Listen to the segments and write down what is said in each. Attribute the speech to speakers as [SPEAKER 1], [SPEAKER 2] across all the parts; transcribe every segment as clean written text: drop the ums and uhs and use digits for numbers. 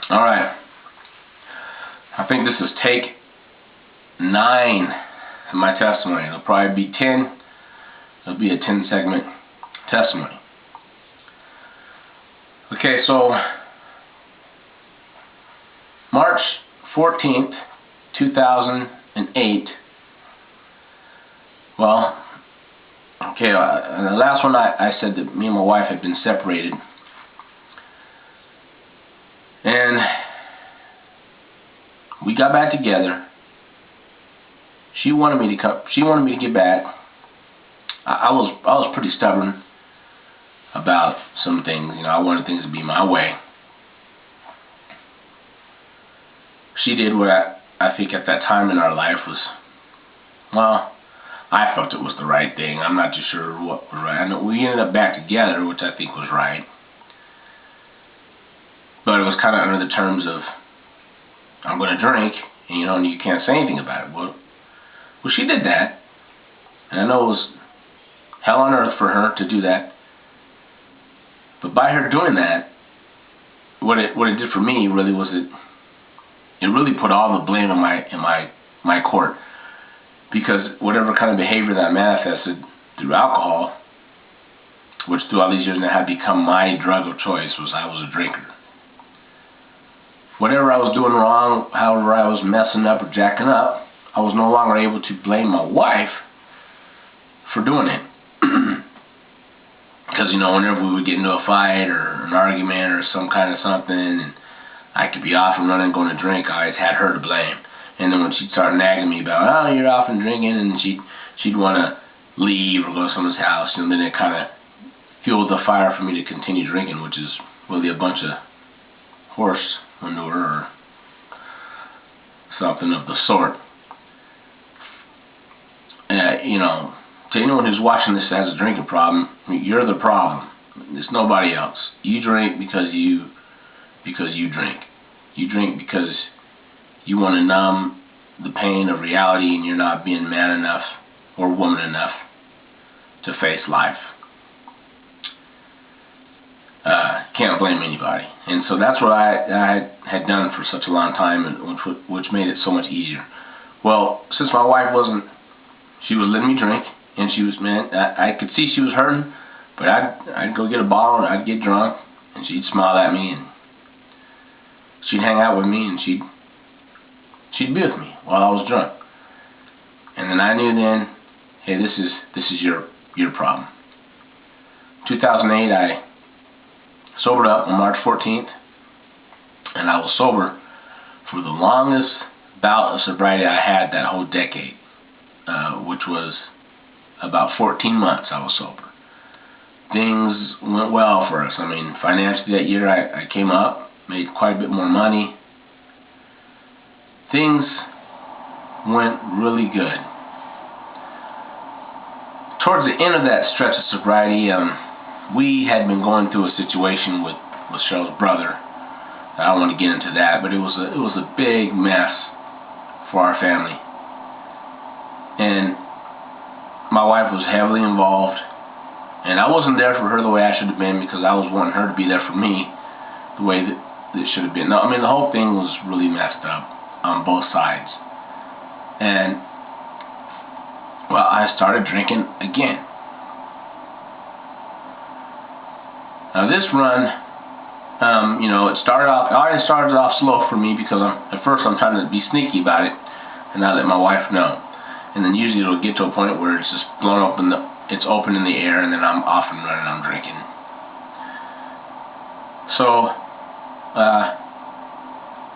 [SPEAKER 1] Alright, I think this is take 9 of my testimony. It'll probably be 10. It'll be a 10-segment testimony. Okay, so March 14th, 2008. Well, okay, the last one I said that me and my wife had been separated. And we got back together. She wanted me to come. She wanted me to get back. I was pretty stubborn about some things. You know, I wanted things to be my way. She did what I think at that time in our life was, well, I felt it was the right thing. I'm not too sure what was right. I know we ended up back together, which I think was right. But it was kind of under the terms of, I'm going to drink, and you can't say anything about it. Well, she did that, and I know it was hell on earth for her to do that. But by her doing that, what it did for me really was it really put all the blame in my court, because whatever kind of behavior that manifested through alcohol, which through all these years now had become my drug of choice, was I was a drinker. Whatever I was doing wrong, however I was messing up or jacking up, I was no longer able to blame my wife for doing it. Because, whenever we would get into a fight or an argument or some kind of something, and I could be off and running going to drink, I always had her to blame. And then when she'd start nagging me about, oh, you're off and drinking, and she'd want to leave or go to someone's house, then it kind of fueled the fire for me to continue drinking, which is really a bunch of horse manure or something of the sort. To anyone who's watching this that has a drinking problem, you're the problem. It's nobody else. You drink because you drink. You drink because you want to numb the pain of reality, and you're not being man enough or woman enough to face life. Can't blame anybody. And so that's what I had done for such a long time, and which made it so much easier. Well, since my wife she was letting me drink, and I could see she was hurting, but I'd go get a bottle and I'd get drunk, and she'd smile at me, and she'd hang out with me, and she'd be with me while I was drunk. And then I knew then, hey, this is your problem. 2008, I sobered up on March 14th, and I was sober for the longest bout of sobriety I had that whole decade, which was about 14 months I was sober. Things went well for us. I mean, financially that year I came up, made quite a bit more money. Things went really good. Towards the end of that stretch of sobriety, we had been going through a situation with Cheryl's brother. I don't want to get into that, but it was a big mess for our family. And my wife was heavily involved, and I wasn't there for her the way I should have been, because I was wanting her to be there for me the way that it should have been. No, I mean, the whole thing was really messed up on both sides. And, well, I started drinking again. Now this run, it already started off slow for me, because at first I'm trying to be sneaky about it and not let my wife know. And then usually it'll get to a point where it's just blown open, it's open in the air, and then I'm off and running, I'm drinking. So,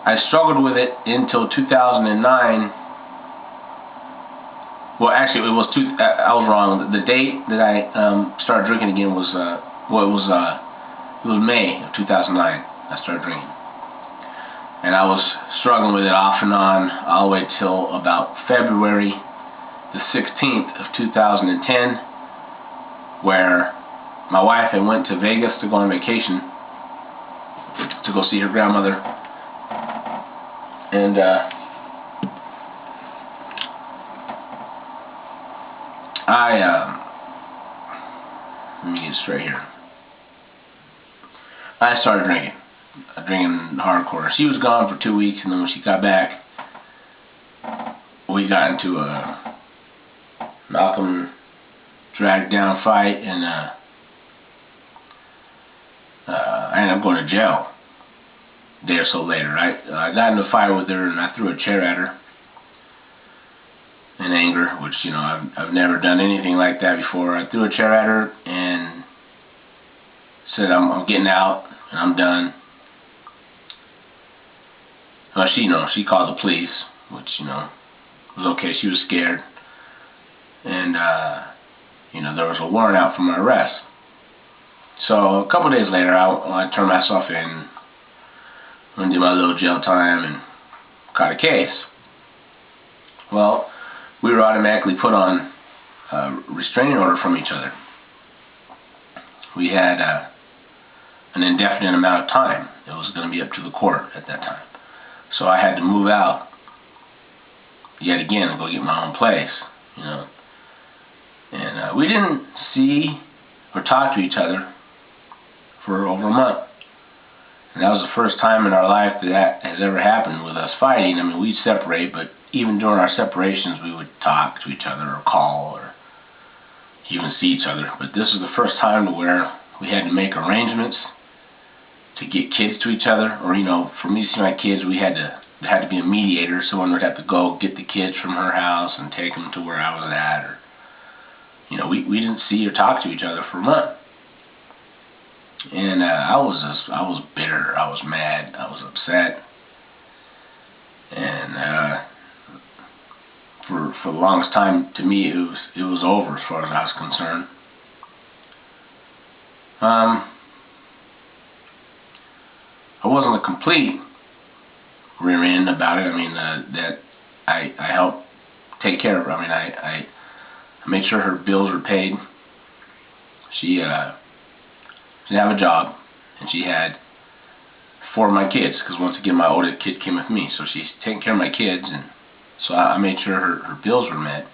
[SPEAKER 1] I struggled with it until 2009. Well, actually, I was wrong. The date that I started drinking again was, it was May of 2009 I started drinking. And I was struggling with it off and on all the way till about February the 16th of 2010, where my wife had went to Vegas to go on vacation to go see her grandmother. And let me get straight here. I started drinking. drinking hardcore. She was gone for 2 weeks, and then when she got back, we got into a Malcolm dragged down fight, and I ended up going to jail a day or so later. I got into a fight with her, and I threw a chair at her in anger, which, you know, I've never done anything like that before. I threw a chair at her and said, I'm getting out and I'm done. Well, she called the police, which, you know, was okay. She was scared. And, you know, there was a warrant out for my arrest. So a couple of days later, I turned myself in, went and did my little jail time, and caught a case. Well, we were automatically put on a restraining order from each other. We had an indefinite amount of time. It was going to be up to the court at that time. So I had to move out yet again and go get my own place, you know. And we didn't see or talk to each other for over a month. And that was the first time in our life that has ever happened with us fighting. I mean, we'd separate, but even during our separations, we would talk to each other or call or even see each other. But this is the first time to where we had to make arrangements to get kids to each other. Or, you know, for me to see my kids, there had to be a mediator. Someone would have to go get the kids from her house and take them to where I was at. Or, you know, we didn't see or talk to each other for a month. And I was bitter. I was mad. I was upset. And for the longest time, to me, it was over as far as I was concerned. I wasn't a complete rear end about it. I mean, that I helped take care of her. I mean, I made sure her bills were paid. She didn't have a job, and she had 4 of my kids, because once again, my oldest kid came with me, so she's taking care of my kids, and so I made sure her bills were met.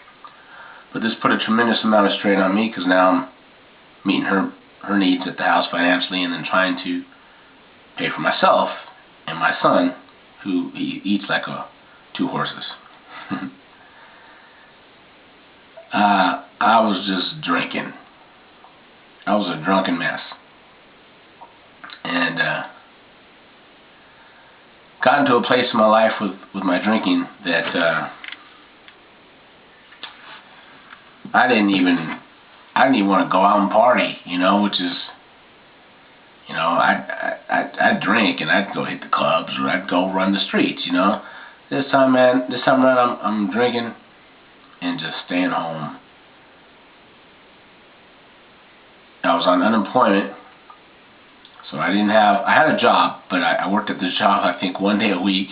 [SPEAKER 1] But this put a tremendous amount of strain on me, because now I'm meeting her needs at the house financially, and then trying to pay for myself and my son, who he eats like 2 horses. I was just drinking. I was a drunken mess. And got into a place in my life with my drinking that I didn't even want to go out and party, you know, which is, you know, I'd drink and I'd go hit the clubs, or I'd go run the streets, you know. This time around, I'm drinking and just staying home. I was on unemployment, so I had a job, but I worked at this job, I think, 1 day a week.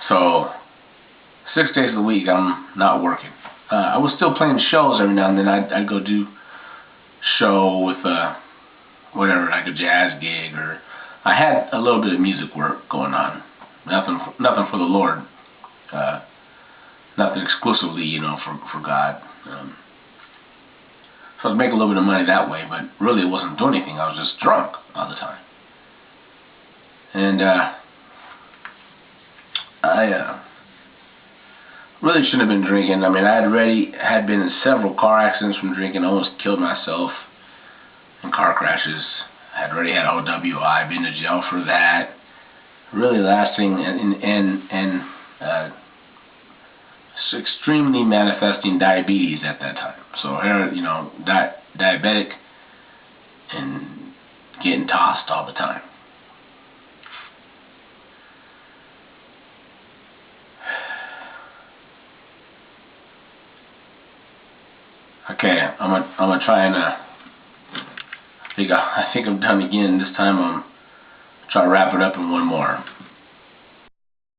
[SPEAKER 1] So 6 days a week I'm not working. I was still playing shows every now and then. I'd go do show with whatever, like a jazz gig, or I had a little bit of music work going on. Nothing for the Lord. Nothing exclusively, you know, for God. So I was making a little bit of money that way, but really it wasn't doing anything. I was just drunk all the time. And I really shouldn't have been drinking. I mean, I had been in several car accidents from drinking. I almost killed myself in car crashes. I had already had OWI, been to jail for that. Really lasting and extremely manifesting diabetes at that time. So, you know, diabetic and getting tossed all the time. Okay, I'm gonna try and I think I'm done again. This time I'm try to wrap it up in one more.